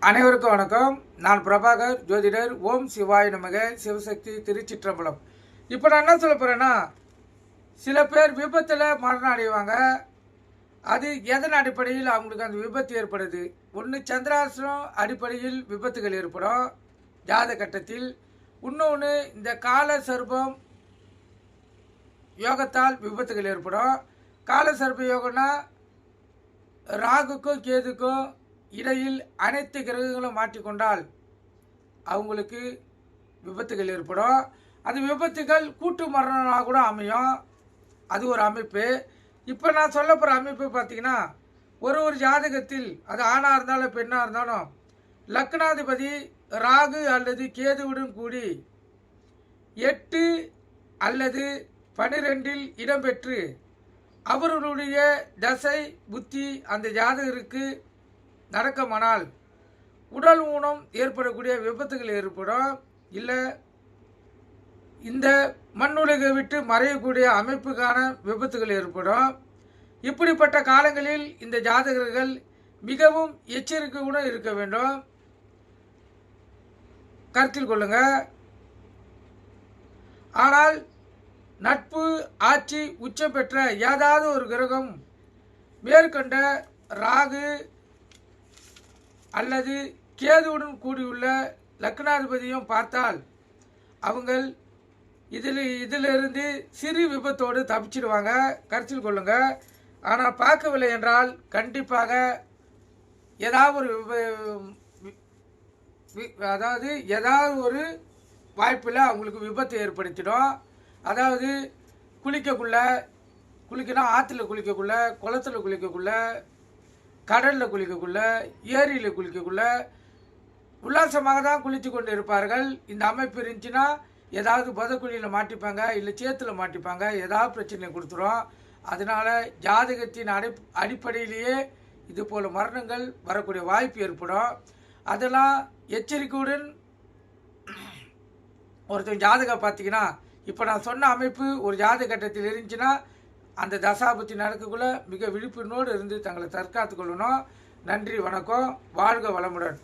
அனைவருக்கும் வணக்கம். நான் பிரபாகர், ஜோதிடர். ஓம் சிவாய நமக. சிவசக்தி, திருச்சிற்றம்பலம். இப்போ நான் என்ன சொல்ல போகிறேன்னா, சில பேர் விபத்தில் மரணம் அடைவாங்க. அது எதன் அடிப்படையில் அவங்களுக்கு அந்த விபத்து ஏற்படுது? ஒன்று சந்திராசிரம் அடிப்படையில் விபத்துகள் ஏற்படும் ஜாத கட்டத்தில். இன்னொன்று இந்த கால சர்ப்பம் யோகத்தால் விபத்துகள் ஏற்படும். கால சர்ப்ப யோகம்னா ராகுக்கும் கேதுக்கும் இடையில் அனைத்து கிரகங்களும் மாற்றிக்கொண்டால் அவங்களுக்கு விபத்துகள் ஏற்படும். அந்த விபத்துகள் கூட்டு மரணமாக கூட அமையும். அது ஒரு அமைப்பு. இப்போ நான் சொல்ல போகிற அமைப்பு பார்த்திங்கன்னா, ஒரு ஜாதகத்தில் அது ஆணாக இருந்தாலும் பெண்ணாக இருந்தாலும் லக்னாதிபதி ராகு அல்லது கேதுவுடன் கூடி 8 அல்லது 12இல் இடம்பெற்று அவர்களுடைய தசை புத்தி அந்த ஜாதகருக்கு நடக்குமானால் உடல் ஊனம் ஏற்படக்கூடிய விபத்துகள் ஏற்படும். இல்லை இந்த மண்ணுலகை விட்டு மறையக்கூடிய அமைப்புக்கான விபத்துகள் ஏற்படும். இப்படிப்பட்ட காலங்களில் இந்த ஜாதகர்கள் மிகவும் எச்சரிக்கையுடன் இருக்க வேண்டும். கருத்தில் கொள்ளுங்க. ஆனால் நட்பு ஆட்சி உச்சம் பெற்ற ஏதாவது ஒரு கிரகம் மேற்கொண்ட ராகு அல்லது கேதுவுடன் கூடியுள்ள லக்னாதிபதியும் பார்த்தால் அவங்கள் இதிலிருந்து சிறு விபத்தோடு தப்பிச்சிடுவாங்க. கருத்தில் கொள்ளுங்க. ஆனால் பார்க்கவில்லை என்றால் கண்டிப்பாக ஏதாவது ஒரு வாய்ப்பில் அவங்களுக்கு விபத்து ஏற்படுத்திடும். அதாவது குளிக்கணும், ஆற்றுல குளிக்கக்குள்ள, குளத்தில் குளிக்கக்குள்ள, கடலில் குளிக்கக்குள்ள, ஏரியில் குளிக்கக்குள்ள உல்லாசமாக தான் குளித்து கொண்டு இருப்பார்கள். இந்த அமைப்பு இருந்துச்சுன்னா ஏதாவது புதக்குழியில் மாட்டிப்பாங்க, இல்லை சேத்துல மாட்டிப்பாங்க, ஏதாவது பிரச்சனை கொடுத்துரும். அதனால் ஜாதகத்தின் அடிப்படையிலேயே இது போல் மரணங்கள் வரக்கூடிய வாய்ப்பு ஏற்படும். அதெல்லாம் எச்சரிக்கையுடன் ஒருத்தர் ஜாதகம் பார்த்தீங்கன்னா, இப்போ நான் சொன்ன அமைப்பு ஒரு ஜாதக கட்டத்தில் இருந்துச்சுன்னா அந்த தசாபத்தி நடக்கக்குள்ள மிக விழிப்புணர்வோடு இருந்து தங்களை தற்காத்து கொள்ளணும். நன்றி, வணக்கம். வாழ்க வளமுடன்.